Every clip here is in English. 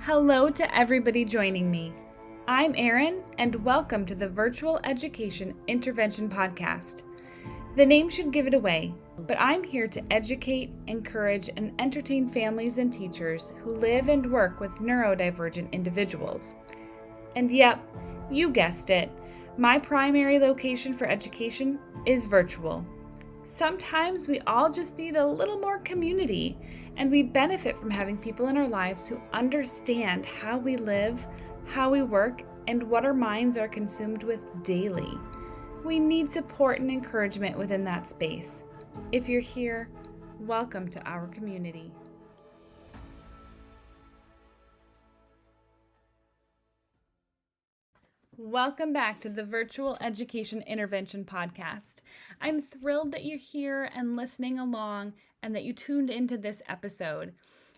Hello to everybody joining me. I'm Erin, and welcome to the Virtual Education Intervention Podcast. The name should give it away, but I'm here to educate, encourage, and entertain families and teachers who live and work with neurodivergent individuals. And yep, you guessed it, my primary location for education is virtual. Sometimes we all just need a little more community, and we benefit from having people in our lives who understand how we live, how we work, and what our minds are consumed with daily. We need support and encouragement within that space. If you're here, welcome to our community. Welcome back to the Virtual Education Intervention Podcast. I'm thrilled that you're here and listening along and that you tuned into this episode.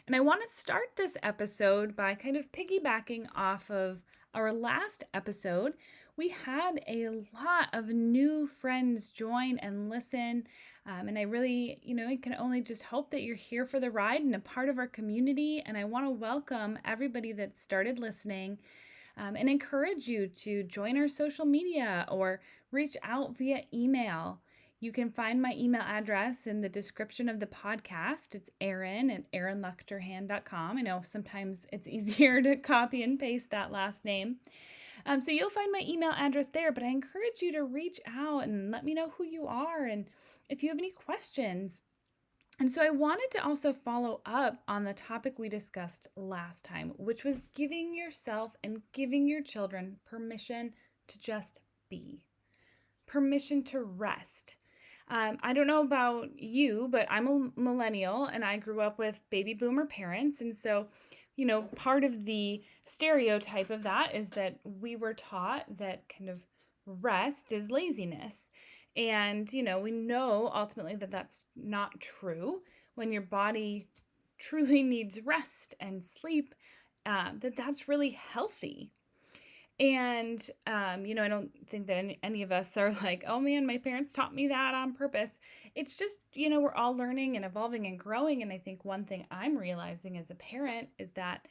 And I want to start this episode by kind of piggybacking off of our last episode. We had a lot of new friends join and listen. And I really, I can only just hope that you're here for the ride and a part of our community. And I want to welcome everybody that started listening. And encourage you to join our social media or reach out via email. You can find my email address in the description of the podcast. It's erin@erinluchterhand.com. I know sometimes it's easier to copy and paste that last name. So you'll find my email address there, but I encourage you to reach out and let me know who you are and if you have any questions. And so I wanted to also follow up on the topic we discussed last time, which was giving yourself and giving your children permission to just be, permission to rest. I don't know about you, but I'm a millennial and I grew up with baby boomer parents. And so, part of the stereotype of that is that we were taught that kind of rest is laziness. And, we know ultimately that that's not true. When your body truly needs rest and sleep, that's really healthy. And, I don't think that any of us are like, oh man, my parents taught me that on purpose. It's just, we're all learning and evolving and growing. And I think one thing I'm realizing as a parent is that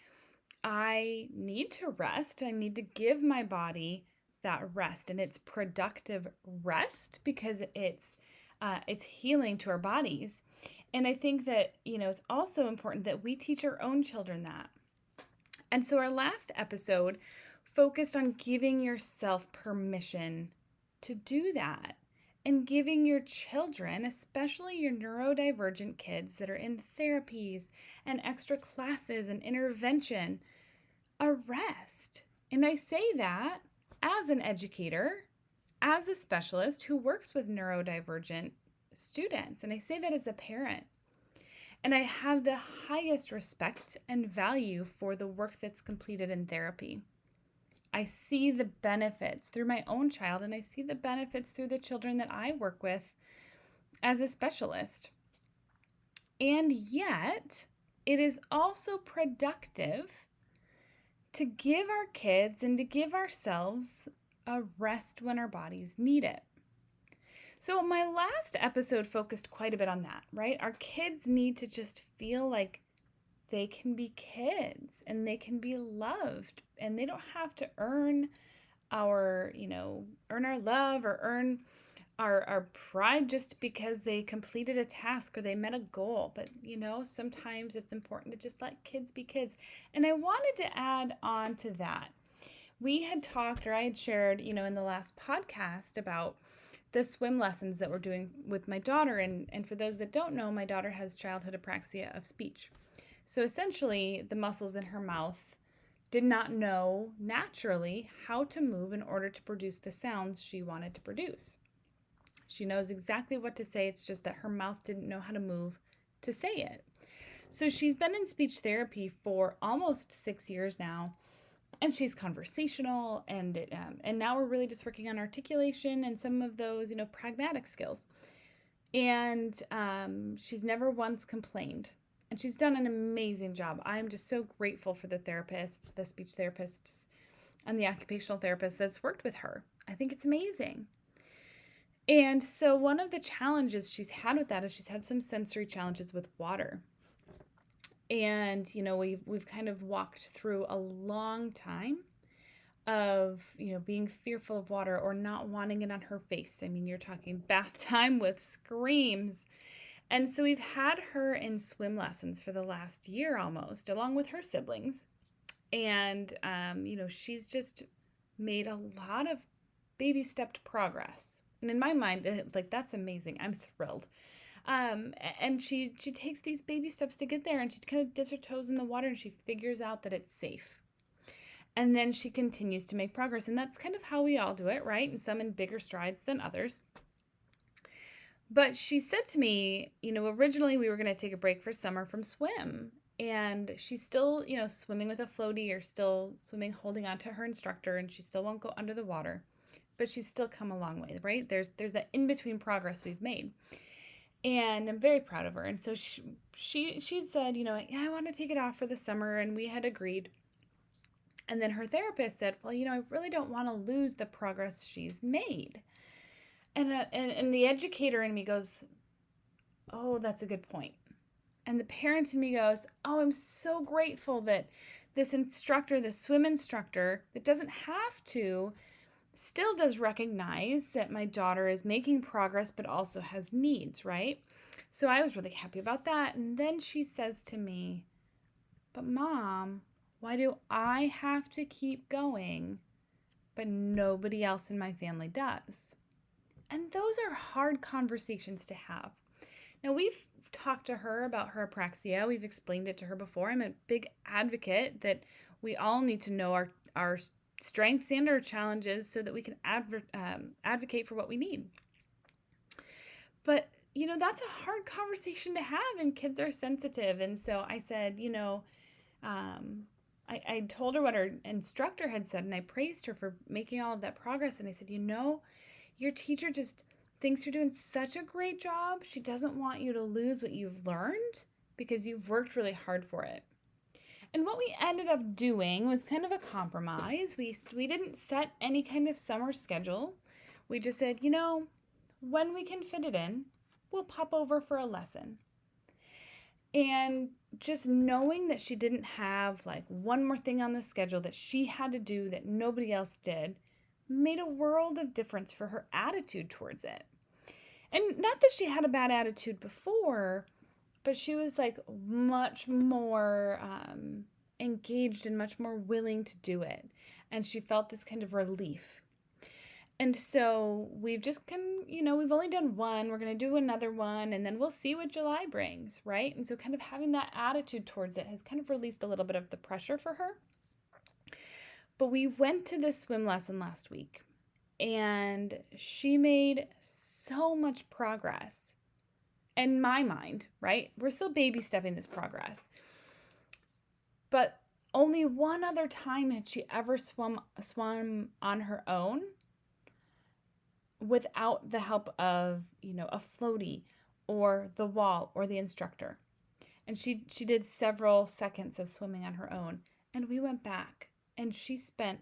I need to rest. I need to give my body that rest, and it's productive rest because it's healing to our bodies. And I think that, it's also important that we teach our own children that. And so our last episode focused on giving yourself permission to do that and giving your children, especially your neurodivergent kids that are in therapies and extra classes and intervention, a rest. And I say that as an educator, as a specialist who works with neurodivergent students, and I say that as a parent. And I have the highest respect and value for the work that's completed in therapy. I see the benefits through my own child, and I see the benefits through the children that I work with as a specialist. And yet, it is also productive to give our kids and to give ourselves a rest when our bodies need it. So my last episode focused quite a bit on that, right? Our kids need to just feel like they can be kids and they can be loved, and they don't have to earn our love or earn our pride just because they completed a task or they met a goal. But, sometimes it's important to just let kids be kids. And I wanted to add on to that. We had talked, or I had shared, in the last podcast about the swim lessons that we're doing with my daughter. And for those that don't know, my daughter has childhood apraxia of speech. So essentially, the muscles in her mouth did not know naturally how to move in order to produce the sounds she wanted to produce. She knows exactly what to say. It's just that her mouth didn't know how to move to say it. So she's been in speech therapy for almost 6 years now, and she's conversational, and now we're really just working on articulation and some of those, pragmatic skills. And she's never once complained, and she's done an amazing job. I'm just so grateful for the therapists, the speech therapists, and the occupational therapist that's worked with her. I think it's amazing. And so one of the challenges she's had with that is she's had some sensory challenges with water. And, we've kind of walked through a long time of, being fearful of water or not wanting it on her face. I mean, you're talking bath time with screams. And so we've had her in swim lessons for the last year almost, along with her siblings. And, she's just made a lot of baby stepped progress. And in my mind, that's amazing. I'm thrilled. And she takes these baby steps to get there, and she kind of dips her toes in the water, and she figures out that it's safe. And then she continues to make progress. And that's kind of how we all do it, right? And some in bigger strides than others. But she said to me, originally we were going to take a break for summer from swim. And she's still, swimming with a floaty or still swimming holding on to her instructor, and she still won't go under the water. But she's still come a long way, right? There's that in-between progress we've made. And I'm very proud of her. And so she'd said, I want to take it off for the summer, and we had agreed. And then her therapist said, well, I really don't want to lose the progress she's made. And the educator in me goes, oh, that's a good point. And the parent in me goes, oh, I'm so grateful that this instructor, this swim instructor, that doesn't have to, still does recognize that my daughter is making progress, but also has needs, right? So I was really happy about that. And then she says to me, but Mom, why do I have to keep going, but nobody else in my family does? And those are hard conversations to have. Now, we've talked to her about her apraxia. We've explained it to her before. I'm a big advocate that we all need to know our strengths and our challenges so that we can advocate for what we need. But, that's a hard conversation to have, and kids are sensitive. And so I said, I told her what her instructor had said, and I praised her for making all of that progress. And I said, your teacher just thinks you're doing such a great job. She doesn't want you to lose what you've learned because you've worked really hard for it. And what we ended up doing was kind of a compromise. We didn't set any kind of summer schedule. We just said, when we can fit it in, we'll pop over for a lesson. And just knowing that she didn't have like one more thing on the schedule that she had to do that nobody else did made a world of difference for her attitude towards it. And not that she had a bad attitude before, but she was like much more engaged and much more willing to do it. And she felt this kind of relief. And so we've just we've only done one. We're going to do another one, and then we'll see what July brings, right? And so kind of having that attitude towards it has kind of released a little bit of the pressure for her. But we went to this swim lesson last week, and she made so much progress. In my mind, right? We're still baby stepping this progress. But only one other time had she ever swum on her own without the help of, a floaty or the wall or the instructor. And she did several seconds of swimming on her own. And we went back, and she spent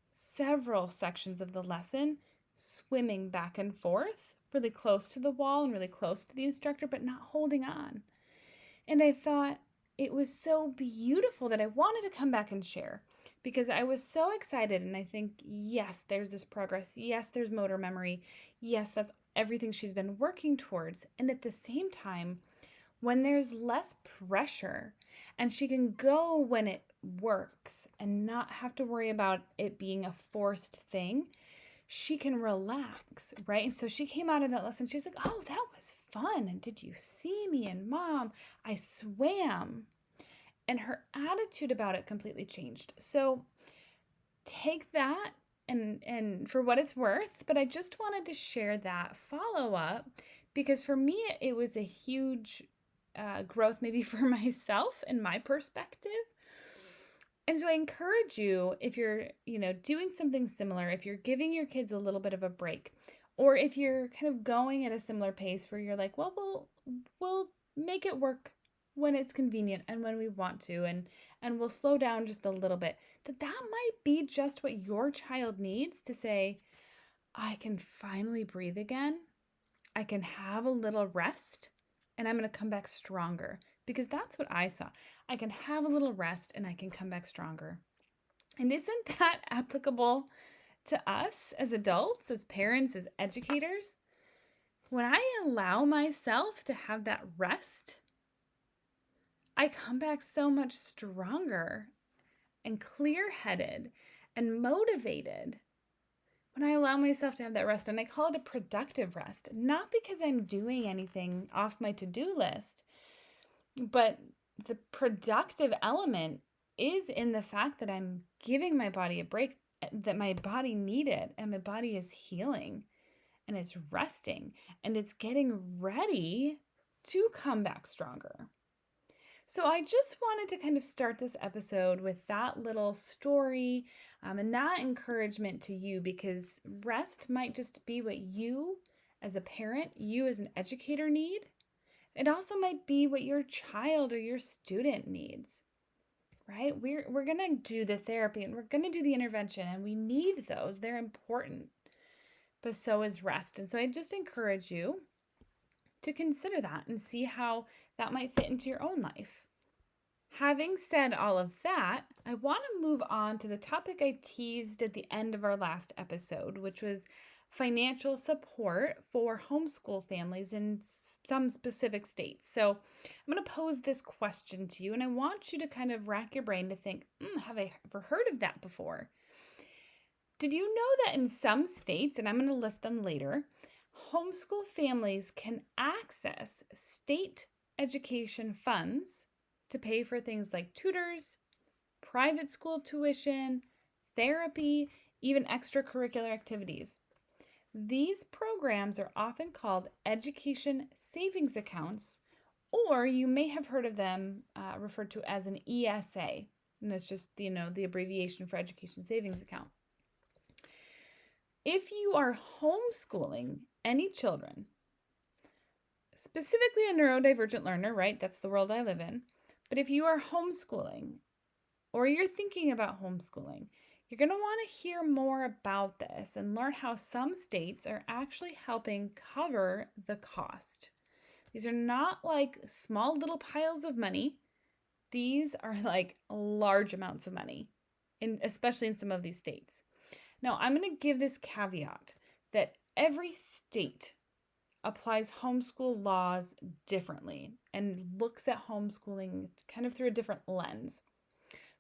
several sections of the lesson swimming back and forth, really close to the wall and really close to the instructor, but not holding on. And I thought it was so beautiful that I wanted to come back and share, because I was so excited. And I think, yes, there's this progress. Yes, there's motor memory. Yes, that's everything she's been working towards. And at the same time, when there's less pressure and she can go when it works and not have to worry about it being a forced thing, she can relax, right? And so she came out of that lesson. She's like, oh, that was fun. And did you see me? And Mom, I swam. And her attitude about it completely changed. So take that and for what it's worth, but I just wanted to share that follow-up because for me, it was a huge growth maybe for myself and my perspective. And so I encourage you, if you're, doing something similar, if you're giving your kids a little bit of a break, or if you're kind of going at a similar pace where you're like, well, we'll make it work when it's convenient and when we want to, and we'll slow down just a little bit, that might be just what your child needs to say, I can finally breathe again. I can have a little rest, and I'm going to come back stronger because that's what I saw. I can have a little rest and I can come back stronger. And isn't that applicable to us as adults, as parents, as educators? When I allow myself to have that rest, I come back so much stronger and clear-headed and motivated when I allow myself to have that rest. And I call it a productive rest, not because I'm doing anything off my to-do list, but the productive element is in the fact that I'm giving my body a break that my body needed, and my body is healing and it's resting and it's getting ready to come back stronger. So I just wanted to kind of start this episode with that little story and that encouragement to you, because rest might just be what you as a parent, you as an educator need. It also might be what your child or your student needs, right? We're going to do the therapy and we're going to do the intervention, and we need those. They're important, but so is rest. And so I just encourage you to consider that and see how that might fit into your own life. Having said all of that, I want to move on to the topic I teased at the end of our last episode, which was financial support for homeschool families in some specific states. So I'm going to pose this question to you, and I want you to kind of rack your brain to think, have I ever heard of that before? Did you know that in some states, and I'm going to list them later, homeschool families can access state education funds to pay for things like tutors, private school tuition, therapy, even extracurricular activities? These programs are often called education savings accounts, or you may have heard of them referred to as an ESA, and that's just the abbreviation for education savings account. If you are homeschooling any children, specifically a neurodivergent learner, right? That's the world I live in. But if you are homeschooling or you're thinking about homeschooling, you're going to want to hear more about this and learn how some states are actually helping cover the cost. These are not like small little piles of money. These are like large amounts of money, especially in some of these states. Now, I'm going to give this caveat that every state applies homeschool laws differently and looks at homeschooling kind of through a different lens.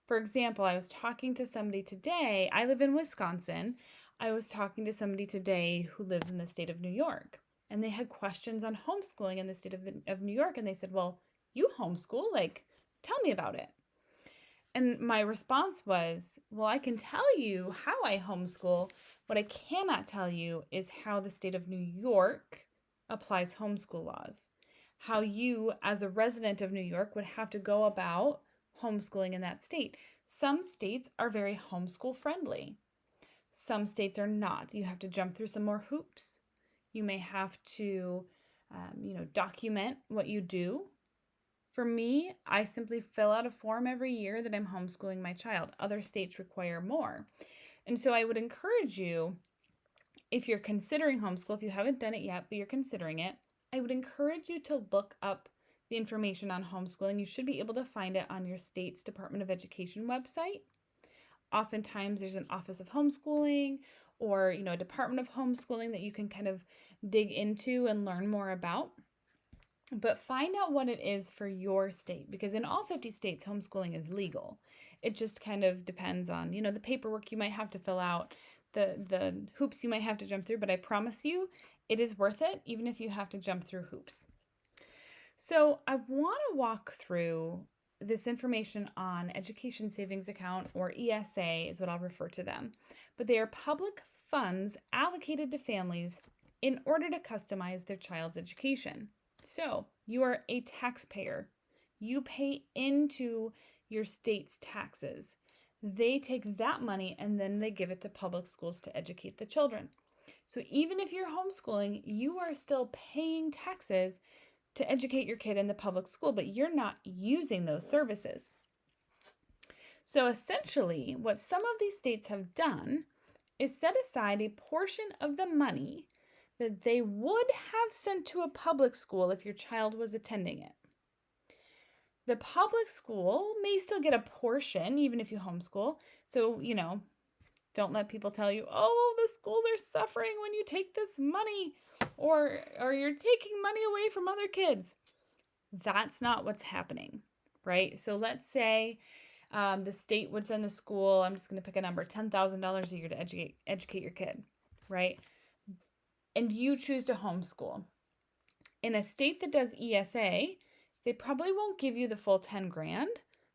For example, I was talking to somebody today. I live in Wisconsin. I was talking to somebody today who lives in the state of New York, and they had questions on homeschooling in the state of New York. And they said, well, you homeschool, tell me about it. And my response was, well, I can tell you how I homeschool. What I cannot tell you is how the state of New York applies homeschool laws, how you as a resident of New York would have to go about homeschooling in that state. Some states are very homeschool friendly. Some states are not. You have to jump through some more hoops. You may have to, document what you do. For me, I simply fill out a form every year that I'm homeschooling my child. Other states require more. And so I would encourage you, if you're considering homeschool, if you haven't done it yet, but you're considering it, I would encourage you to look up the information on homeschooling. You should be able to find it on your state's Department of Education website. Oftentimes there's an Office of Homeschooling or, a Department of Homeschooling that you can kind of dig into and learn more about. But find out what it is for your state, because in all 50 states, homeschooling is legal. It just kind of depends on, the paperwork you might have to fill out, the hoops you might have to jump through, but I promise you, it is worth it, even if you have to jump through hoops. So I want to walk through this information on Education Savings Account, or ESA is what I'll refer to them. But they are public funds allocated to families in order to customize their child's education. So you are a taxpayer. You pay into your state's taxes. They take that money and then they give it to public schools to educate the children. So even if you're homeschooling, you are still paying taxes to educate your kid in the public school, but you're not using those services. So essentially, what some of these states have done is set aside a portion of the money that they would have sent to a public school if your child was attending it. The public school may still get a portion, even if you homeschool. So, don't let people tell you, oh, the schools are suffering when you take this money, or you're taking money away from other kids. That's not what's happening, right? So let's say the state would send the school, I'm just going to pick a number, $10,000 a year to educate your kid, right? And you choose to homeschool. In a state that does ESA, they probably won't give you the full 10 grand.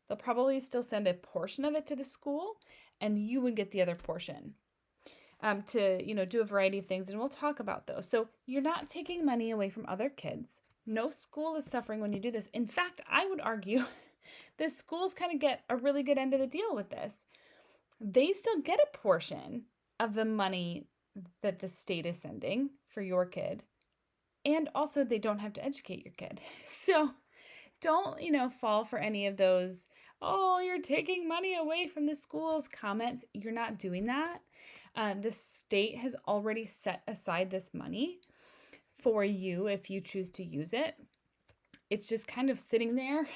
They'll probably still send a portion of it to the school, and you would get the other portion to do a variety of things, and we'll talk about those. So you're not taking money away from other kids. No school is suffering when you do this. In fact, I would argue the schools kind of get a really good end of the deal with this. They still get a portion of the money that the state is sending for your kid, and also they don't have to educate your kid. So don't, fall for any of those, oh, you're taking money away from the schools comments. You're not doing that. The state has already set aside this money for you if you choose to use it. It's just kind of sitting there.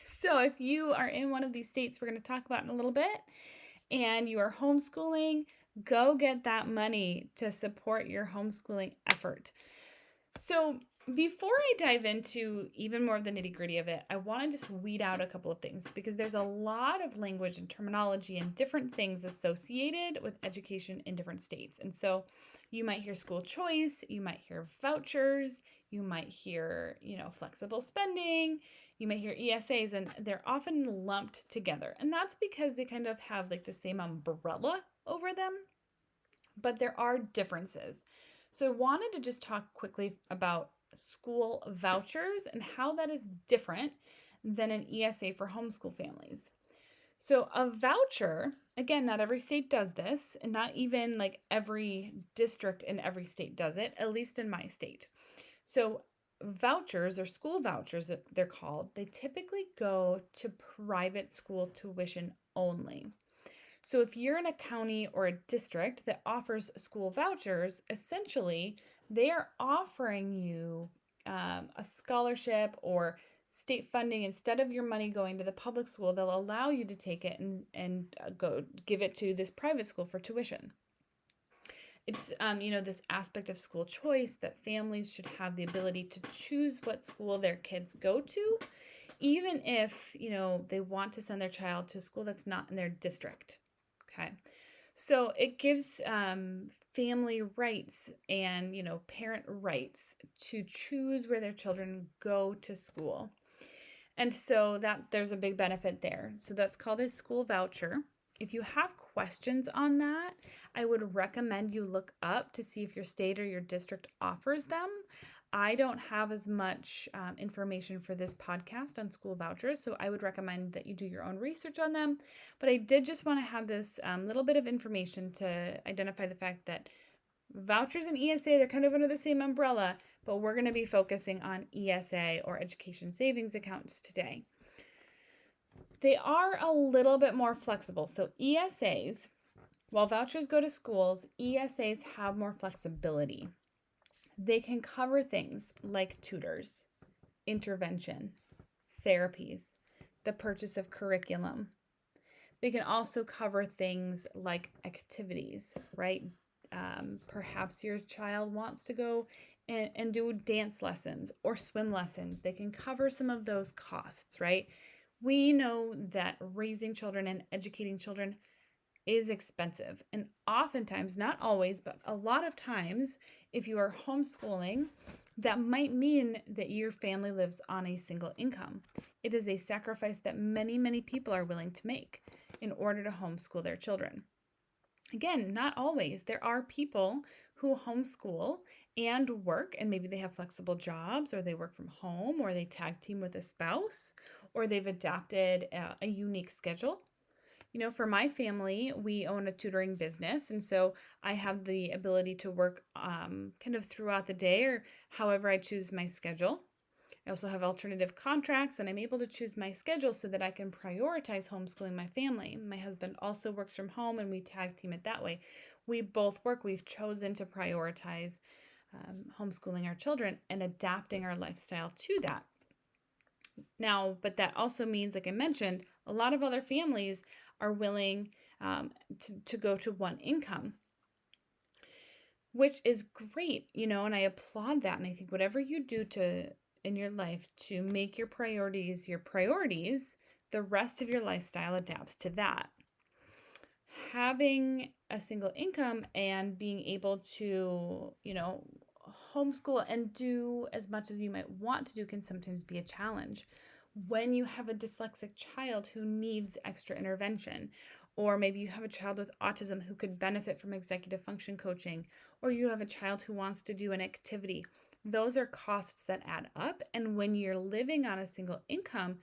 So if you are in one of these states we're going to talk about in a little bit, and you are homeschooling, go get that money to support your homeschooling effort. So before I dive into even more of the nitty-gritty of it, I want to just weed out a couple of things because there's a lot of language and terminology and different things associated with education in different states. And so you might hear school choice, you might hear vouchers, you might hear, flexible spending, you might hear ESAs, and they're often lumped together. And that's because they kind of have like the same umbrella over them, but there are differences. So I wanted to just talk quickly about school vouchers and how that is different than an ESA for homeschool families. So a voucher, again, not every state does this, and not even like every district in every state does it, at least in my state. So vouchers, or school vouchers they're called, they typically go to private school tuition only. So if you're in a county or a district that offers school vouchers, essentially they are offering you a scholarship or state funding. Instead of your money going to the public school, they'll allow you to take it and go give it to this private school for tuition. It's, this aspect of school choice that families should have the ability to choose what school their kids go to, even if, they want to send their child to a school that's not in their district. Okay, so it gives family rights and, parent rights to choose where their children go to school. And so that there's a big benefit there. So that's called a school voucher. If you have questions on that, I would recommend you look up to see if your state or your district offers them. I don't have as much information for this podcast on school vouchers, so I would recommend that you do your own research on them. But I did just want to have this little bit of information to identify the fact that vouchers and ESA, they're kind of under the same umbrella, but we're going to be focusing on ESA, or education savings accounts, today. They are a little bit more flexible. So ESAs, while vouchers go to schools, ESAs have more flexibility. They can cover things like tutors, intervention, therapies, the purchase of curriculum. They can also cover things like activities, right? Perhaps your child wants to go and do dance lessons or swim lessons. They can cover some of those costs, right? We know that raising children and educating children is expensive. And oftentimes, not always, but a lot of times, if you are homeschooling, that might mean that your family lives on a single income. It is a sacrifice that many, many people are willing to make in order to homeschool their children. Again, not always. There are people who homeschool and work, and maybe they have flexible jobs, or they work from home, or they tag team with a spouse, or they've adopted a unique schedule. For my family, we own a tutoring business, and so I have the ability to work kind of throughout the day, or however I choose my schedule. I also have alternative contracts, and I'm able to choose my schedule so that I can prioritize homeschooling my family. My husband also works from home, and we tag team it that way. We both work. We've chosen to prioritize homeschooling our children and adapting our lifestyle to that. Now, but that also means, like I mentioned, a lot of other families are willing to go to one income, which is great, and I applaud that. And I think whatever you do in your life to make your priorities, the rest of your lifestyle adapts to that. Having a single income and being able to, homeschool and do as much as you might want to do can sometimes be a challenge. When you have a dyslexic child who needs extra intervention, or maybe you have a child with autism who could benefit from executive function coaching, or you have a child who wants to do an activity, those are costs that add up. And when you're living on a single income,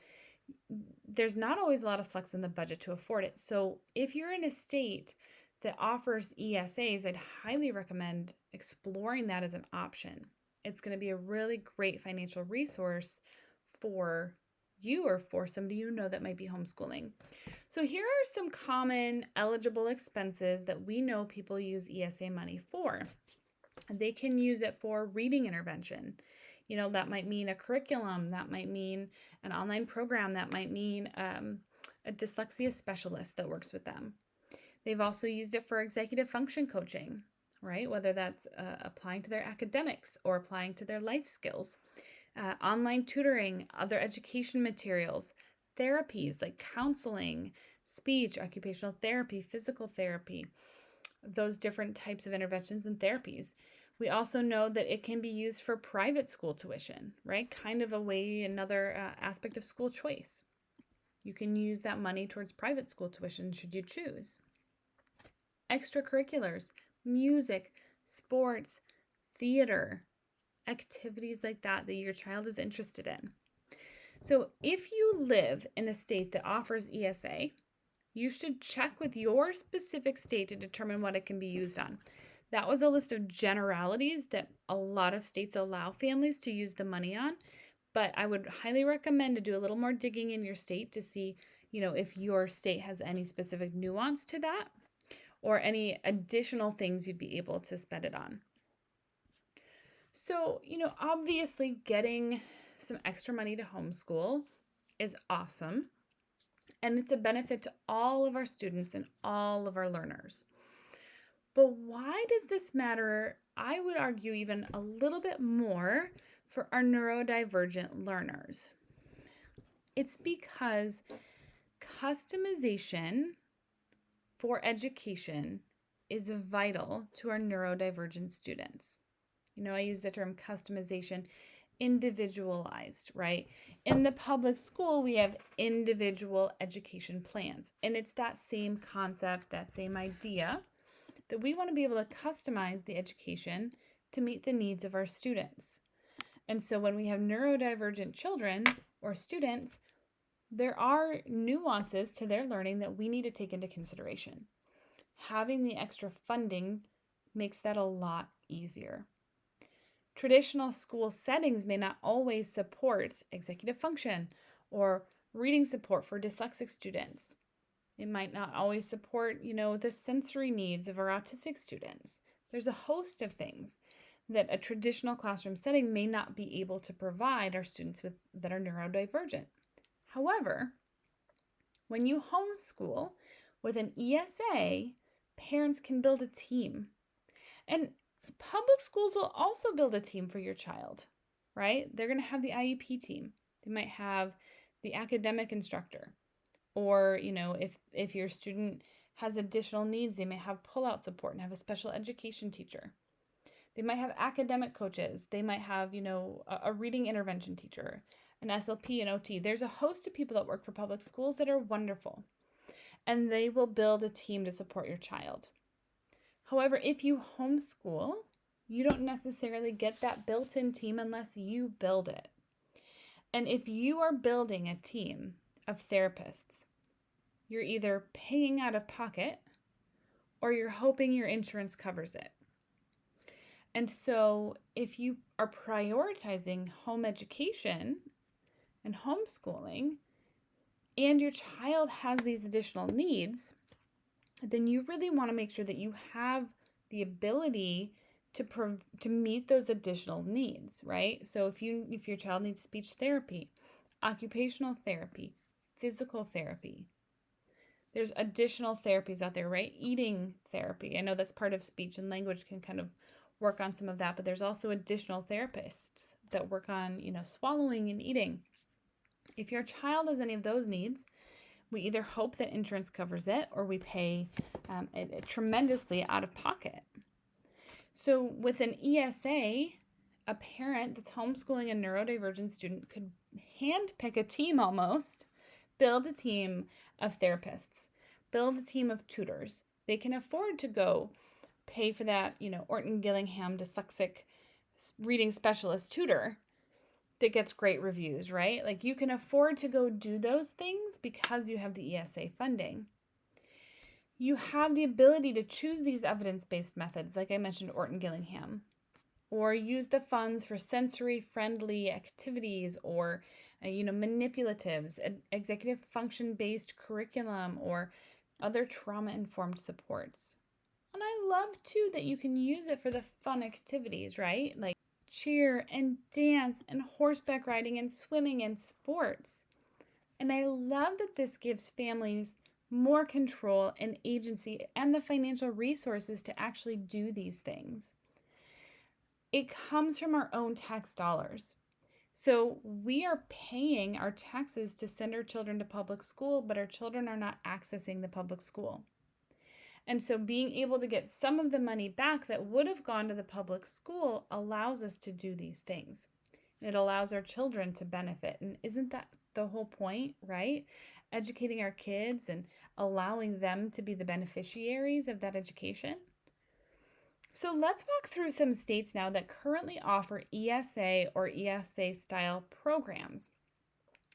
there's not always a lot of flex in the budget to afford it. So if you're in a state that offers ESAs, I'd highly recommend exploring that as an option. It's going to be a really great financial resource for you or for somebody that might be homeschooling. So here are some common eligible expenses that we know people use ESA money for. They can use it for reading intervention. That might mean a curriculum, that might mean an online program, that might mean a dyslexia specialist that works with them. They've also used it for executive function coaching, right? Whether that's applying to their academics or applying to their life skills. Online tutoring, other education materials, therapies like counseling, speech, occupational therapy, physical therapy, those different types of interventions and therapies. We also know that it can be used for private school tuition, right? Kind of another aspect of school choice. You can use that money towards private school tuition should you choose. Extracurriculars, music, sports, theater, activities like that your child is interested in. So if you live in a state that offers ESA, you should check with your specific state to determine what it can be used on. That was a list of generalities that a lot of states allow families to use the money on, but I would highly recommend to do a little more digging in your state to see, if your state has any specific nuance to that or any additional things you'd be able to spend it on. So, obviously getting some extra money to homeschool is awesome, and it's a benefit to all of our students and all of our learners. But why does this matter? I would argue even a little bit more for our neurodivergent learners. It's because customization for education is vital to our neurodivergent students. I use the term customization, individualized, right? In the public school, we have individual education plans, and it's that same concept, that same idea that we want to be able to customize the education to meet the needs of our students. And so when we have neurodivergent children or students, there are nuances to their learning that we need to take into consideration. Having the extra funding makes that a lot easier. Traditional school settings may not always support executive function or reading support for dyslexic students. It might not always support, the sensory needs of our autistic students. There's a host of things that a traditional classroom setting may not be able to provide our students that are neurodivergent. However, when you homeschool with an ESA, parents can build a team. And public schools will also build a team for your child, right? They're going to have the IEP team. They might have the academic instructor. Or, if your student has additional needs, they may have pull-out support and have a special education teacher. They might have academic coaches. They might have, a reading intervention teacher, an SLP, and OT. There's a host of people that work for public schools that are wonderful, and they will build a team to support your child. However, if you homeschool, you don't necessarily get that built-in team unless you build it. And if you are building a team of therapists, you're either paying out of pocket or you're hoping your insurance covers it. And so if you are prioritizing home education and homeschooling and your child has these additional needs, then you really want to make sure that you have the ability to meet those additional needs, right? So if your child needs speech therapy, occupational therapy, physical therapy. There's additional therapies out there, right? Eating therapy. I know that's part of speech and language, can kind of work on some of that, but there's also additional therapists that work on, swallowing and eating. If your child has any of those needs, we either hope that insurance covers it or we pay tremendously out of pocket. So with an ESA, a parent that's homeschooling a neurodivergent student could handpick a team almost, build a team of therapists, build a team of tutors. They can afford to go pay for that, Orton Gillingham dyslexic reading specialist tutor that gets great reviews, right? Like, you can afford to go do those things because you have the ESA funding. You have the ability to choose these evidence-based methods, like I mentioned, Orton Gillingham, or use the funds for sensory-friendly activities or, manipulatives, executive function-based curriculum, or other trauma-informed supports. And I love, too, that you can use it for the fun activities, right? Like cheer and dance and horseback riding and swimming and sports. And I love that this gives families more control and agency and the financial resources to actually do these things. It comes from our own tax dollars. So we are paying our taxes to send our children to public school, but our children are not accessing the public school. And so being able to get some of the money back that would have gone to the public school allows us to do these things. It allows our children to benefit. And isn't that the whole point, right? Educating our kids and allowing them to be the beneficiaries of that education. So let's walk through some states now that currently offer ESA or ESA style programs.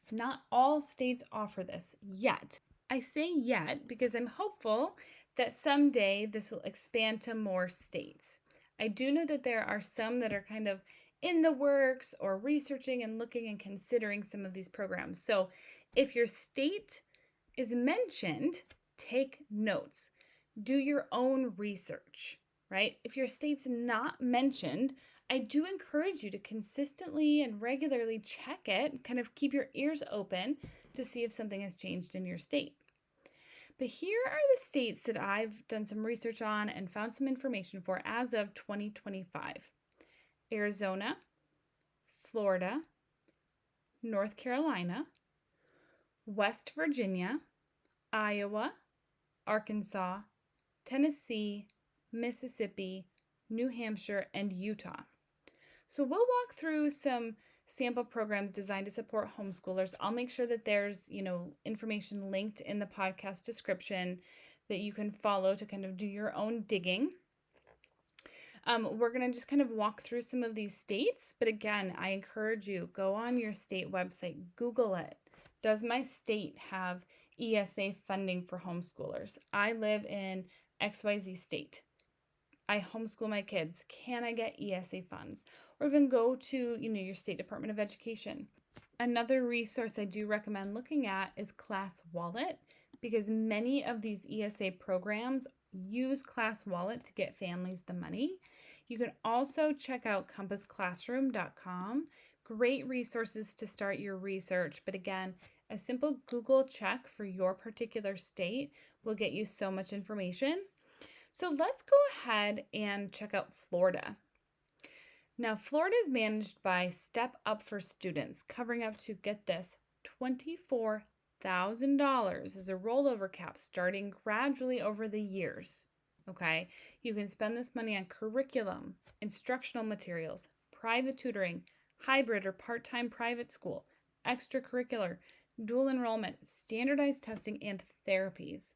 Not all states offer this yet. I say yet because I'm hopeful that someday this will expand to more states. I do know that there are some that are kind of in the works or researching and looking and considering some of these programs. So if your state is mentioned, take notes. Do your own research, right? If your state's not mentioned, I do encourage you to consistently and regularly check it, kind of keep your ears open to see if something has changed in your state. But here are the states that I've done some research on and found some information for as of 2025. Arizona, Florida, North Carolina, West Virginia, Iowa, Arkansas, Tennessee, Mississippi, New Hampshire, and Utah. So we'll walk through some sample programs designed to support homeschoolers. I'll make sure that there's, information linked in the podcast description that you can follow to kind of do your own digging. We're going to just kind of walk through some of these states. But again, I encourage you, go on your state website, Google it. Does my state have ESA funding for homeschoolers? I live in XYZ state. I homeschool my kids. Can I get ESA funds? Or even go to, your state Department of Education. Another resource I do recommend looking at is Class Wallet, because many of these ESA programs use Class Wallet to get families the money. You can also check out compassclassroom.com. Great resources to start your research. But again, a simple Google check for your particular state will get you so much information. So let's go ahead and check out Florida. Now, Florida is managed by Step Up for Students, covering up to, get this, $24,000 as a rollover cap starting gradually over the years. Okay, you can spend this money on curriculum, instructional materials, private tutoring, hybrid or part-time private school, extracurricular, dual enrollment, standardized testing, and therapies.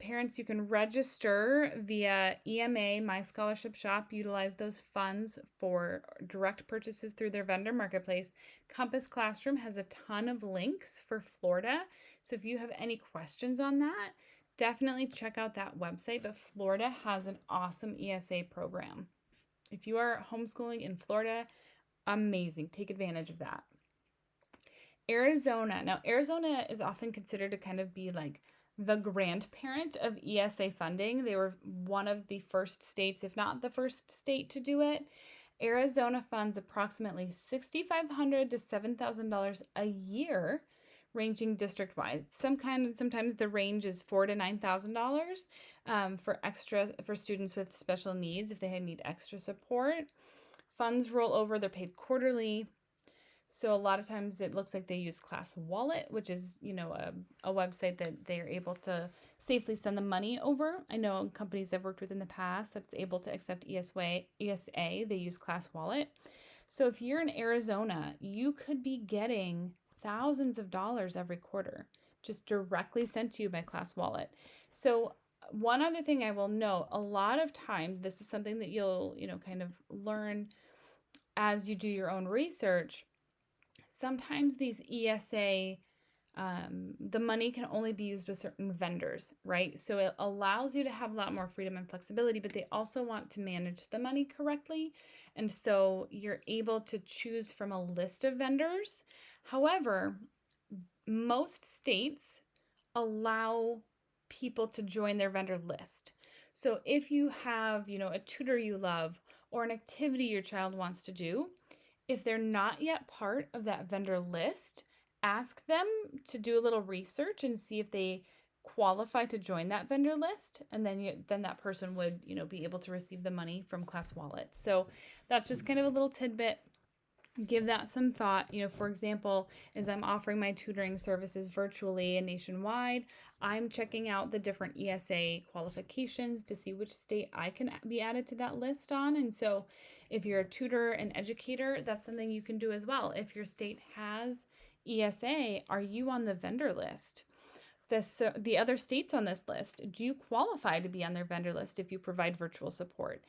Parents, you can register via EMA, My Scholarship Shop, utilize those funds for direct purchases through their vendor marketplace. Compass Classroom has a ton of links for Florida. So if you have any questions on that, definitely check out that website. But Florida has an awesome ESA program. If you are homeschooling in Florida, amazing. Take advantage of that. Arizona. Now, Arizona is often considered to kind of be like the grandparent of ESA funding. They were one of the first states, if not the first state, to do it. Arizona funds approximately $6,500 to $7,000 a year, ranging district-wide. Sometimes the range is $4,000 to $9,000 for students with special needs if they need extra support. Funds roll over; they're paid quarterly. So a lot of times it looks like they use Class Wallet, which is, a website that they're able to safely send the money over. I know companies I've worked with in the past that's able to accept ESA, they use Class Wallet. So if you're in Arizona, you could be getting thousands of dollars every quarter just directly sent to you by Class Wallet. So one other thing I will note, a lot of times this is something that you'll, kind of learn as you do your own research. Sometimes these ESA, the money can only be used with certain vendors, right? So it allows you to have a lot more freedom and flexibility, but they also want to manage the money correctly. And so you're able to choose from a list of vendors. However, most states allow people to join their vendor list. So if you have, a tutor you love or an activity your child wants to do, if they're not yet part of that vendor list, ask them to do a little research and see if they qualify to join that vendor list, and then that person would, be able to receive the money from Class Wallet. So that's just kind of a little tidbit. Give that some thought. For example, as I'm offering my tutoring services virtually and nationwide, I'm checking out the different ESA qualifications to see which state I can be added to that list on. And so if you're a tutor and educator, that's something you can do as well. If your state has ESA, are you on the vendor list? The other states on this list, do you qualify to be on their vendor list if you provide virtual support?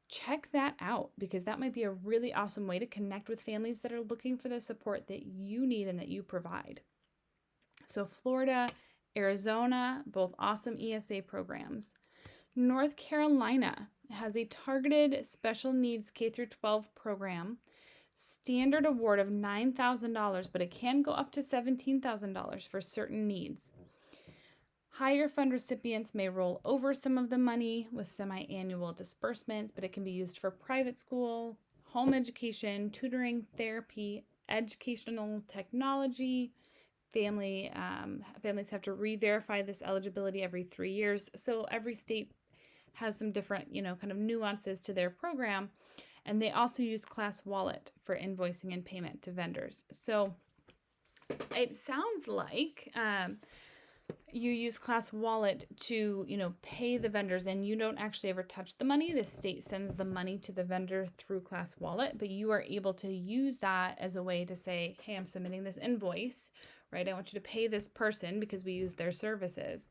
Check that out, because that might be a really awesome way to connect with families that are looking for the support that you need and that you provide. So Florida, Arizona, both awesome ESA programs. North Carolina has a targeted special needs K through 12 program, standard award of $9,000, but it can go up to $17,000 for certain needs. Higher fund recipients may roll over some of the money with semi-annual disbursements, but it can be used for private school, home education, tutoring, therapy, educational technology. Families have to re-verify this eligibility every 3 years. So every state has some different, kind of nuances to their program. And they also use Class Wallet for invoicing and payment to vendors. So it sounds like you use Class Wallet to, pay the vendors, and you don't actually ever touch the money. The state sends the money to the vendor through Class Wallet, but you are able to use that as a way to say, hey, I'm submitting this invoice, right? I want you to pay this person because we use their services.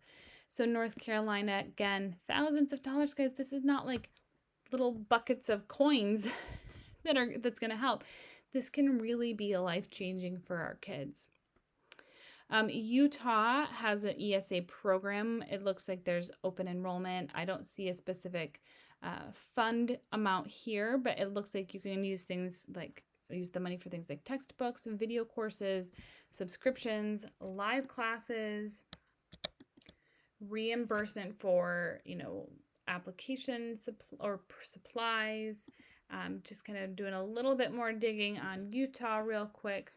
So North Carolina, again, thousands of dollars, guys. This is not like little buckets of coins that's going to help. This can really be life-changing for our kids. Utah has an ESA program. It looks like there's open enrollment. I don't see a specific fund amount here, but it looks like you can use the money for things like textbooks and video courses, subscriptions, live classes, reimbursement for, application or supplies. Just kind of doing a little bit more digging on Utah real quick.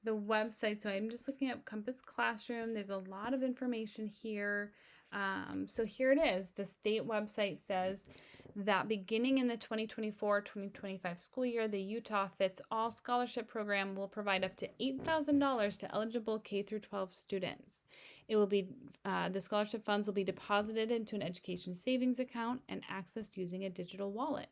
The website, so I'm just looking up Compass Classroom. There's a lot of information here. So here it is. The state website says that beginning in the 2024-2025 school year, the Utah Fits All Scholarship Program will provide up to $8,000 to eligible K through 12 students. It will be the scholarship funds will be deposited into an education savings account and accessed using a digital wallet.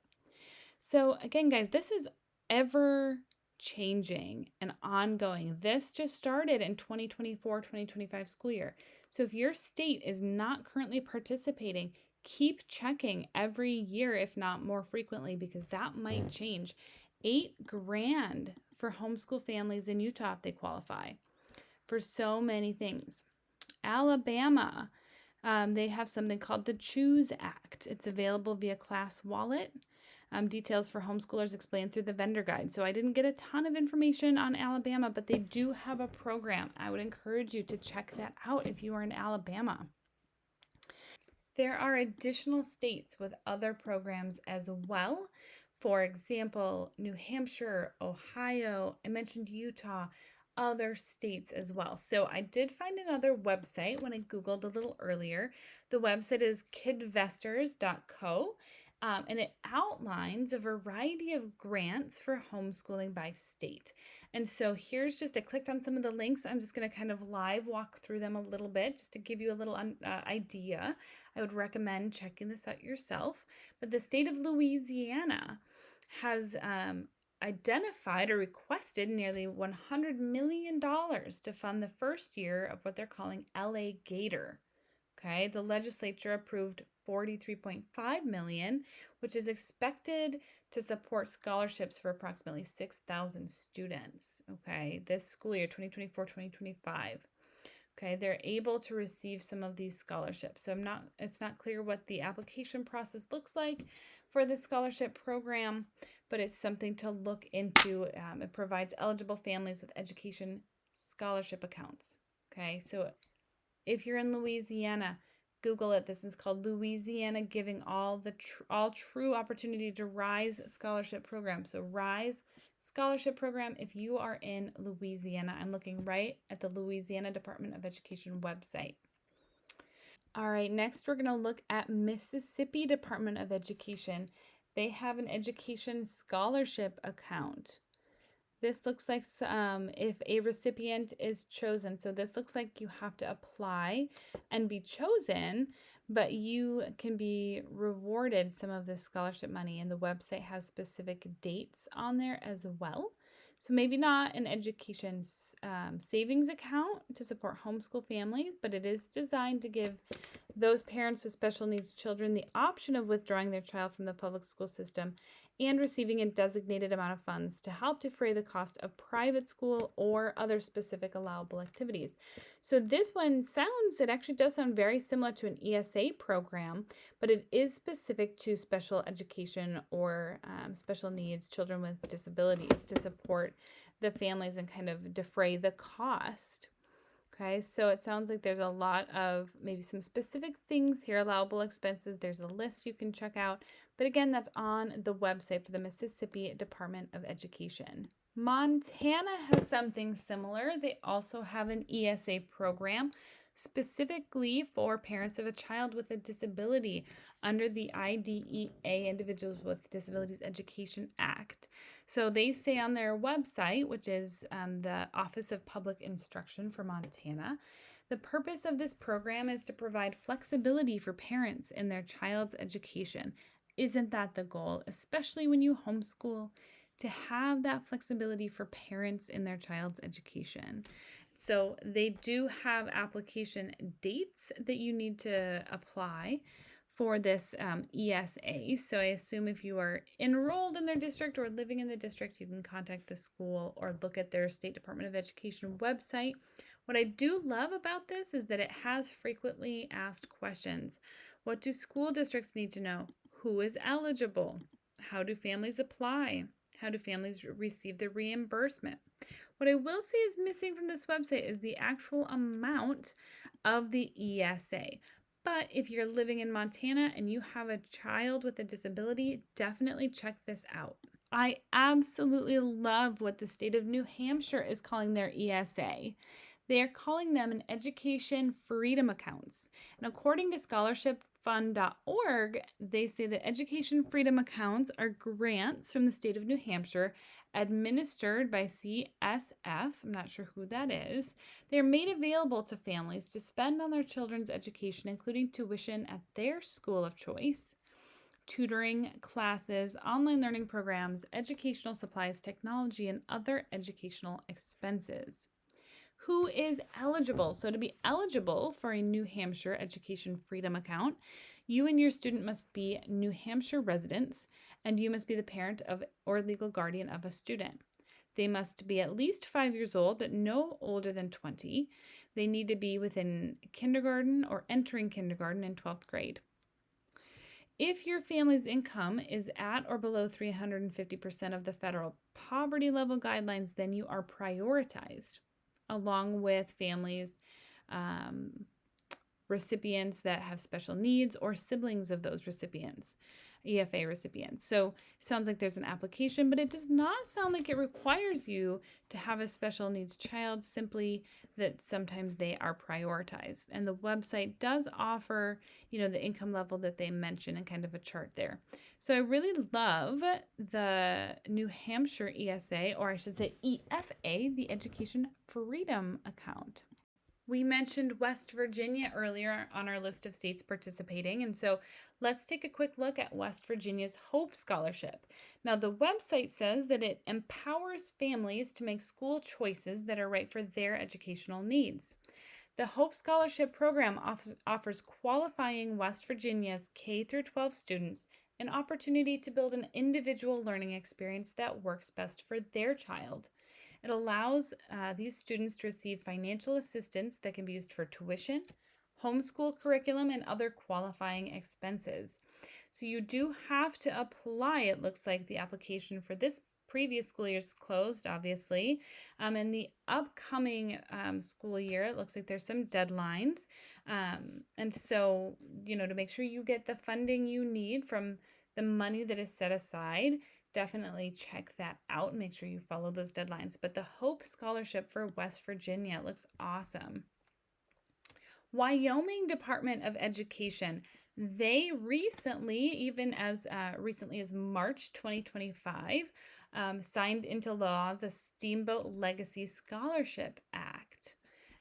So again, guys, this is ever changing and ongoing. This just started in 2024-2025 school year. So if your state is not currently participating, keep checking every year, if not more frequently, because that might change. $8,000 for homeschool families in Utah if they qualify for so many things. Alabama, they have something called the Choose Act. It's available via Class Wallet. Details for homeschoolers explained through the vendor guide. So I didn't get a ton of information on Alabama, but they do have a program. I would encourage you to check that out if you are in Alabama. There are additional states with other programs as well. For example, New Hampshire, Ohio, I mentioned Utah, other states as well. So I did find another website when I Googled a little earlier. The website is kidvestors.co. And it outlines a variety of grants for homeschooling by state. And so here's I clicked on some of the links. I'm just going to kind of live walk through them a little bit just to give you a little idea. I would recommend checking this out yourself. But the state of Louisiana has identified or requested nearly $100 million to fund the first year of what they're calling LA Gator. Okay, the legislature approved $43.5 million, which is expected to support scholarships for approximately 6,000 students. Okay, this school year, 2024-2025. Okay, they're able to receive some of these scholarships. So it's not clear what the application process looks like for the scholarship program, but it's something to look into. It provides eligible families with education scholarship accounts. Okay, so if you're in Louisiana, Google it. This is called Louisiana Giving All True Opportunity to Rise Scholarship Program. So Rise Scholarship Program if you are in Louisiana. I'm looking right at the Louisiana Department of Education website. All right, next we're going to look at Mississippi Department of Education. They have an education scholarship account. This looks like if a recipient is chosen. So this looks like you have to apply and be chosen, but you can be rewarded some of this scholarship money, and the website has specific dates on there as well. So maybe not an education savings account to support homeschool families, but it is designed to give those parents with special needs children the option of withdrawing their child from the public school system and receiving a designated amount of funds to help defray the cost of private school or other specific allowable activities. So this one it actually does sound very similar to an ESA program, but it is specific to special education or special needs children with disabilities to support the families and kind of defray the cost. Okay, so it sounds like there's a lot of maybe some specific things here, allowable expenses. There's a list you can check out. But again, that's on the website for the Mississippi Department of Education. Montana has something similar. They also have an ESA program specifically for parents of a child with a disability under the IDEA, Individuals with Disabilities Education Act. So they say on their website, which is the Office of Public Instruction for Montana, the purpose of this program is to provide flexibility for parents in their child's education. Isn't that the goal, especially when you homeschool, to have that flexibility for parents in their child's education? So they do have application dates that you need to apply for this ESA. So I assume if you are enrolled in their district or living in the district, you can contact the school or look at their State Department of Education website. What I do love about this is that it has frequently asked questions. What do school districts need to know? Who is eligible? How do families apply? How do families receive the reimbursement? What I will say is missing from this website is the actual amount of the ESA. But if you're living in Montana and you have a child with a disability, definitely check this out. I absolutely love what the state of New Hampshire is calling their ESA. They are calling them an education freedom accounts. And according to scholarshipfund.org, they say that education freedom accounts are grants from the state of New Hampshire administered by CSF. I'm not sure who that is. They're made available to families to spend on their children's education, including tuition at their school of choice, tutoring, classes, online learning programs, educational supplies, technology, and other educational expenses. Who is eligible? So to be eligible for a New Hampshire Education Freedom Account, you and your student must be New Hampshire residents, and you must be the parent of or legal guardian of a student. They must be at least 5 years old, but no older than 20. They need to be within kindergarten or entering kindergarten in 12th grade. If your family's income is at or below 350% of the federal poverty level guidelines, then you are prioritized, along with families recipients that have special needs or siblings of those recipients, EFA recipients. So it sounds like there's an application, but it does not sound like it requires you to have a special needs child, simply that sometimes they are prioritized. And the website does offer, the income level that they mention and kind of a chart there. So I really love the New Hampshire ESA, or I should say EFA, the Education Freedom Account. We mentioned West Virginia earlier on our list of states participating, and so let's take a quick look at West Virginia's Hope Scholarship. Now, the website says that it empowers families to make school choices that are right for their educational needs. The Hope Scholarship program offers qualifying West Virginia's K through 12 students an opportunity to build an individual learning experience that works best for their child. It allows these students to receive financial assistance that can be used for tuition, homeschool curriculum, and other qualifying expenses. So you do have to apply. It looks like the application for this previous school year is closed, obviously. In the upcoming school year, it looks like there's some deadlines. And so, to make sure you get the funding you need from the money that is set aside, definitely check that out and make sure you follow those deadlines. But the Hope Scholarship for West Virginia looks awesome. Wyoming Department of Education, they recently, even as recently as March 2025, signed into law the Steamboat Legacy Scholarship Act.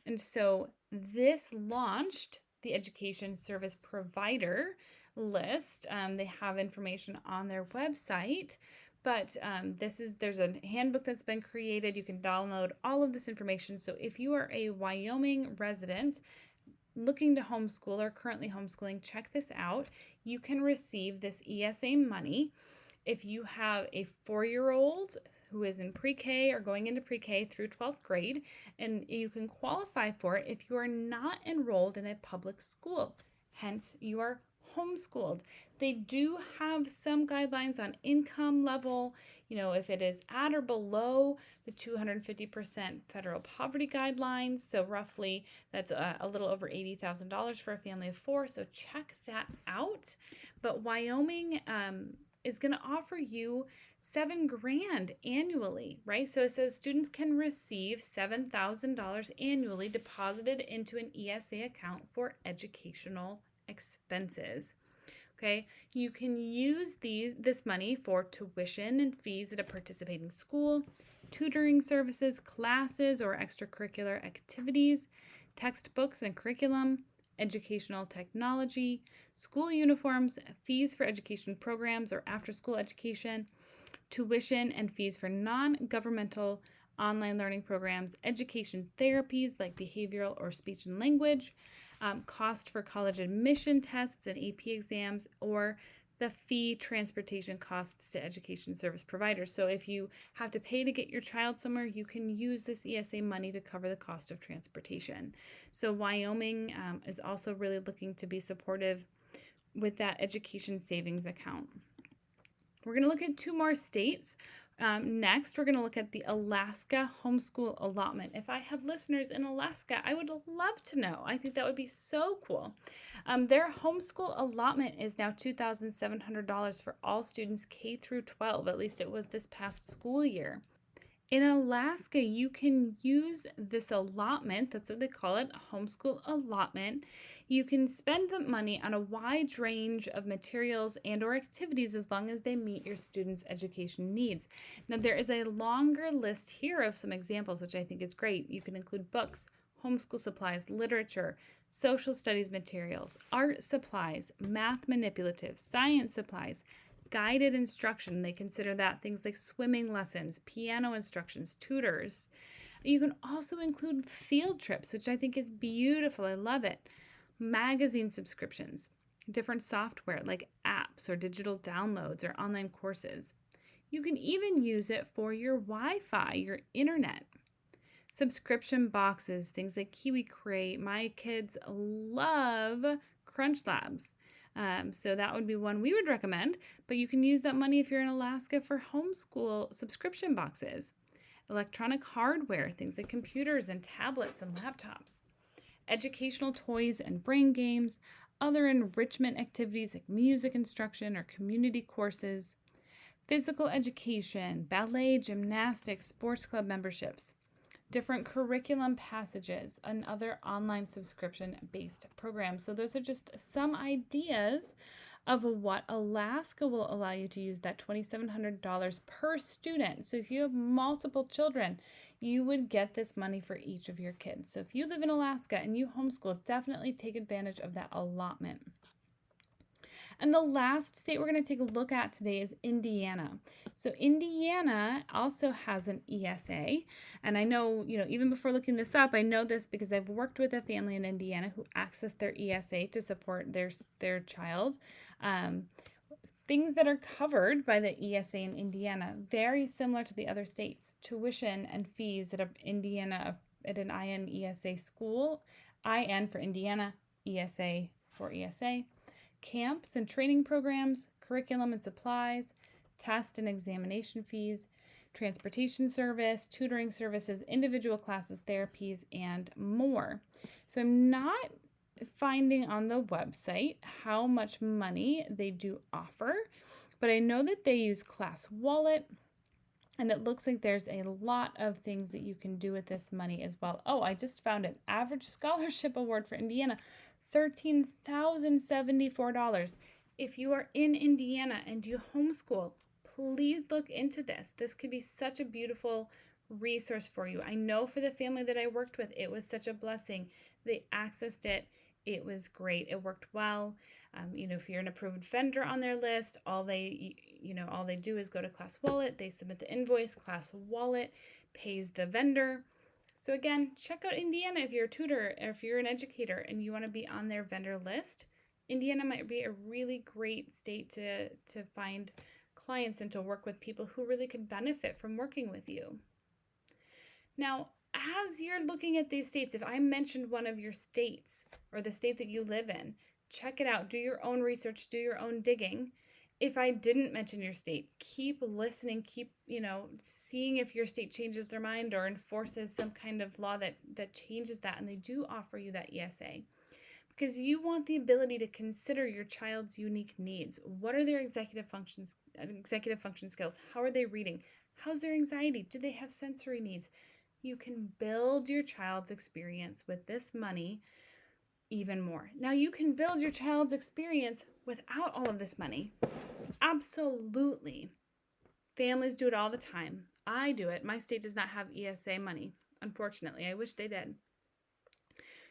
And so this launched the Education Service Provider list. They have information on their website, but there's a handbook that's been created. You can download all of this information. So if you are a Wyoming resident looking to homeschool or currently homeschooling, check this out. You can receive this ESA money if you have a 4-year-old who is in pre-K or going into pre-K through 12th grade, and you can qualify for it if you are not enrolled in a public school. Hence, you are homeschooled. They do have some guidelines on income level, if it is at or below the 250% federal poverty guidelines. So roughly that's a little over $80,000 for a family of 4. So check that out. But Wyoming is going to offer you $7,000 annually, right? So it says students can receive $7,000 annually deposited into an ESA account for educational expenses. Okay, you can use this money for tuition and fees at a participating school, tutoring services, classes or extracurricular activities, textbooks and curriculum, educational technology, school uniforms, fees for education programs or after-school education, tuition and fees for non-governmental online learning programs, education therapies like behavioral or speech and language, cost for college admission tests and AP exams, or the fee transportation costs to education service providers. So if you have to pay to get your child somewhere, you can use this ESA money to cover the cost of transportation. So Wyoming is also really looking to be supportive with that education savings account. We're going to look at 2 more states. Next, we're going to look at the Alaska homeschool allotment. If I have listeners in Alaska, I would love to know. I think that would be so cool. Their homeschool allotment is now $2,700 for all students K through 12. At least it was this past school year. In Alaska, you can use this allotment, that's what they call it, a homeschool allotment. You can spend the money on a wide range of materials and or activities as long as they meet your students' education needs. Now, there is a longer list here of some examples, which I think is great. You can include books, homeschool supplies, literature, social studies materials, art supplies, math manipulatives, science supplies, guided instruction. They consider that things like swimming lessons, piano instructions, tutors. You can also include field trips, which I think is beautiful. I love it. Magazine subscriptions, different software like apps or digital downloads or online courses. You can even use it for your Wi-Fi, your internet. Subscription boxes, things like Kiwi Crate. My kids love Crunch Labs. So that would be one we would recommend, but you can use that money if you're in Alaska for homeschool subscription boxes. Electronic hardware, things like computers and tablets and laptops. educational toys and brain games, other enrichment activities like music instruction or community courses, physical education, ballet, gymnastics, sports club memberships, different curriculum passages, and other online subscription-based programs. So those are just some ideas of what Alaska will allow you to use that $2,700 per student. So if you have multiple children, you would get this money for each of your kids. So if you live in Alaska and you homeschool, definitely take advantage of that allotment. And the last state we're going to take a look at today is Indiana. So Indiana also has an ESA. And I know, even before looking this up, I know this because I've worked with a family in Indiana who accessed their ESA to support their child. Things that are covered by the ESA in Indiana, very similar to the other states. Tuition and fees at Indiana at an IN ESA school, IN for Indiana, ESA for ESA. Camps and training programs, curriculum and supplies, test and examination fees, transportation service, tutoring services, individual classes, therapies, and more. So I'm not finding on the website how much money they do offer, but I know that they use Class Wallet, and it looks like there's a lot of things that you can do with this money as well. Oh, I just found an average scholarship award for Indiana, $13,074. If you are in Indiana and you homeschool, please look into this. This could be such a beautiful resource for you. I know for the family that I worked with, it was such a blessing. They accessed it. It was great. It worked well. If you're an approved vendor on their list, all they do is go to Class Wallet. They submit the invoice. Class Wallet pays the vendor. So again, check out Indiana if you're a tutor or if you're an educator and you want to be on their vendor list. Indiana might be a really great state to find clients and to work with people who really could benefit from working with you. Now, as you're looking at these states, if I mentioned one of your states or the state that you live in, check it out. Do your own research, do your own digging. If I didn't mention your state, keep listening, keep, seeing if your state changes their mind or enforces some kind of law that changes that, and they do offer you that ESA. Because you want the ability to consider your child's unique needs. What are their executive function skills? How are they reading? How's their anxiety? Do they have sensory needs? You can build your child's experience with this money even more. Now, you can build your child's experience without all of this money. Absolutely. Families do it all the time. I do it. My state does not have ESA money, unfortunately. I wish they did.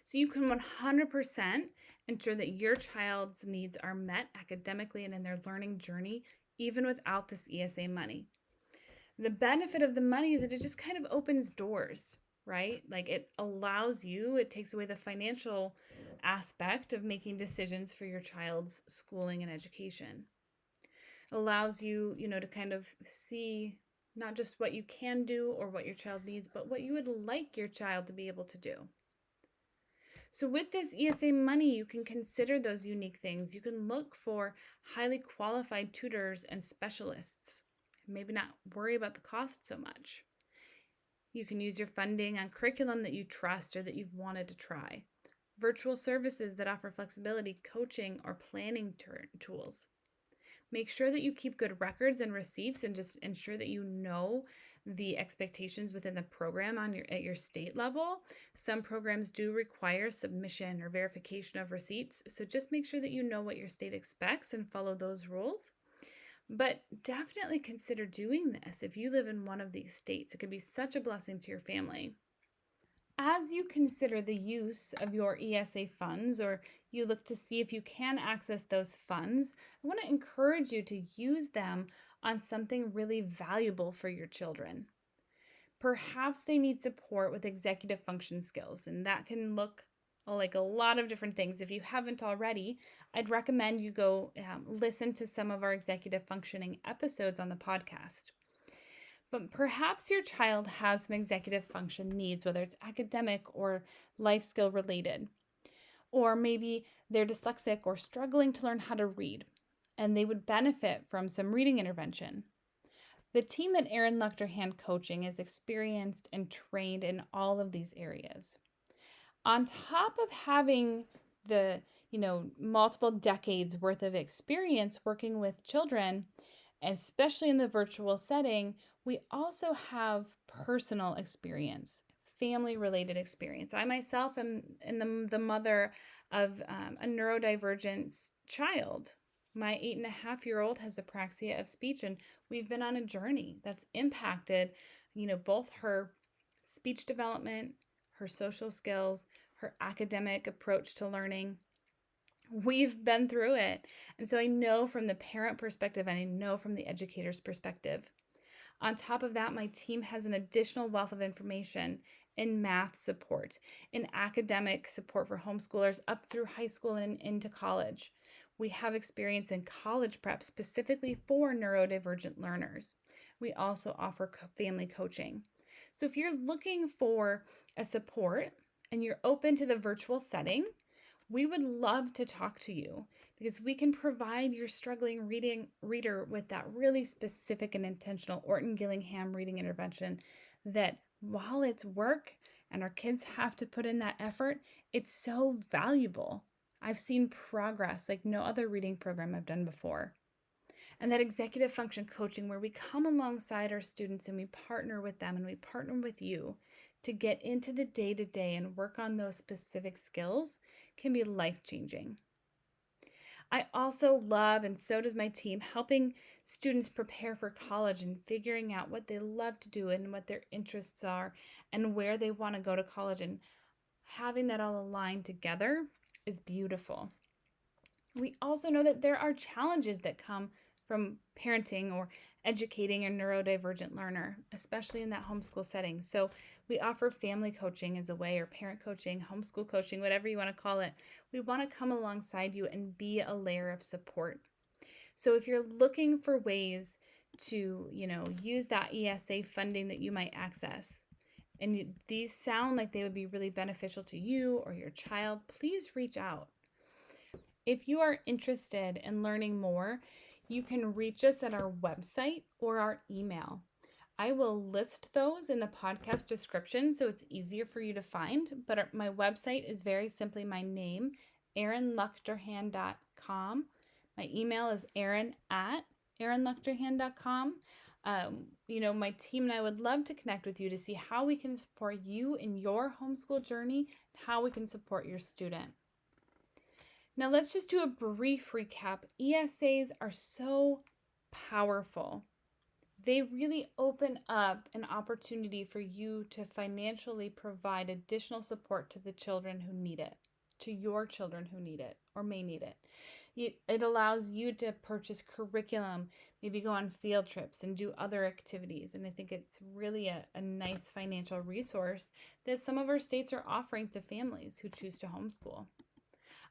So you can 100% ensure that your child's needs are met academically and in their learning journey, even without this ESA money. The benefit of the money is that it just kind of opens doors, right? Like it takes away the financial aspect of making decisions for your child's schooling and education. It allows you, to kind of see not just what you can do or what your child needs, but what you would like your child to be able to do. So with this ESA money, you can consider those unique things. You can look for highly qualified tutors and specialists. Maybe not worry about the cost so much. You can use your funding on curriculum that you trust or that you've wanted to try. Virtual services that offer flexibility, coaching, or planning tools. Make sure that you keep good records and receipts and just ensure that you know the expectations within the program at your state level. Some programs do require submission or verification of receipts, so just make sure that you know what your state expects and follow those rules. But definitely consider doing this if you live in one of these states. It could be such a blessing to your family. As you consider the use of your ESA funds, or you look to see if you can access those funds, I want to encourage you to use them on something really valuable for your children. Perhaps they need support with executive function skills, and that can look like a lot of different things. If you haven't already, I'd recommend you go listen to some of our executive functioning episodes on the podcast. But perhaps your child has some executive function needs, whether it's academic or life skill related. Or maybe they're dyslexic or struggling to learn how to read, and they would benefit from some reading intervention. The team at Erin Luchter Hand Coaching is experienced and trained in all of these areas. On top of having the, multiple decades worth of experience working with children, and especially in the virtual setting, we also have personal experience, family related experience. I myself am the mother of a neurodivergent child. My 8.5-year-old has apraxia of speech, and we've been on a journey that's impacted, both her speech development, her social skills, her academic approach to learning. We've been through it. And so I know from the parent perspective and I know from the educator's perspective. On top of that, my team has an additional wealth of information in math support, in academic support for homeschoolers up through high school and into college. We have experience in college prep specifically for neurodivergent learners. We also offer family coaching. So if you're looking for a support and you're open to the virtual setting, we would love to talk to you because we can provide your struggling reader with that really specific and intentional Orton Gillingham reading intervention that, while it's work and our kids have to put in that effort, it's so valuable. I've seen progress like no other reading program I've done before. And that executive function coaching, where we come alongside our students and we partner with them and we partner with you to get into the day-to-day and work on those specific skills, can be life-changing. I also love, and so does my team, helping students prepare for college and figuring out what they love to do and what their interests are and where they want to go to college, and having that all aligned together is beautiful. We also know that there are challenges that come from parenting or educating a neurodivergent learner, especially in that homeschool setting. So we offer family coaching as a way, or parent coaching, homeschool coaching, whatever you want to call it. We want to come alongside you and be a layer of support. So if you're looking for ways to, use that ESA funding that you might access, and these sound like they would be really beneficial to you or your child, please reach out. If you are interested in learning more, you can reach us at our website or our email. I will list those in the podcast description so it's easier for you to find, but my website is very simply my name, erinluchterhan.com. My email is erin@erinluchterhan.com. My team and I would love to connect with you to see how we can support you in your homeschool journey, how we can support your student. Now let's just do a brief recap. ESAs are so powerful. They really open up an opportunity for you to financially provide additional support to the children who need it, to your children who need it or may need it. It allows you to purchase curriculum, maybe go on field trips and do other activities. And I think it's really a nice financial resource that some of our states are offering to families who choose to homeschool.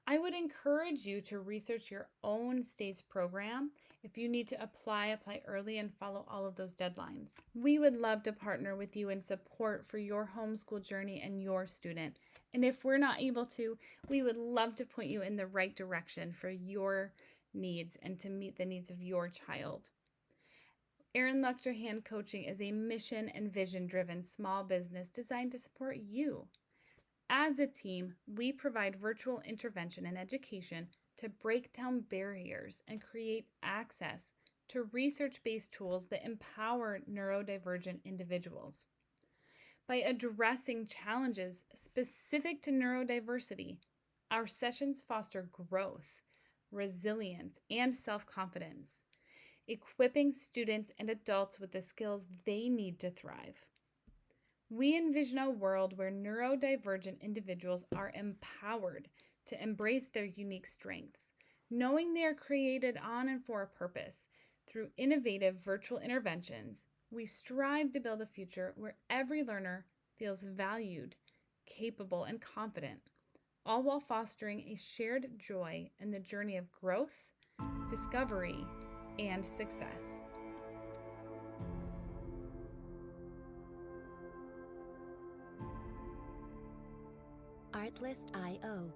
I would encourage you to research your own state's program. If you need to apply early and follow all of those deadlines. We would love to partner with you in support for your homeschool journey and your student. And if we're not able to, we would love to point you in the right direction for your needs and to meet the needs of your child. Erin Luchterhan Coaching is a mission and vision-driven small business designed to support you. As a team, we provide virtual intervention and education to break down barriers and create access to research-based tools that empower neurodivergent individuals. By addressing challenges specific to neurodiversity, our sessions foster growth, resilience, and self-confidence, equipping students and adults with the skills they need to thrive. We envision a world where neurodivergent individuals are empowered to embrace their unique strengths, knowing they are created on and for a purpose. Through innovative virtual interventions, we strive to build a future where every learner feels valued, capable, and confident, all while fostering a shared joy in the journey of growth, discovery, and success. Artlist.io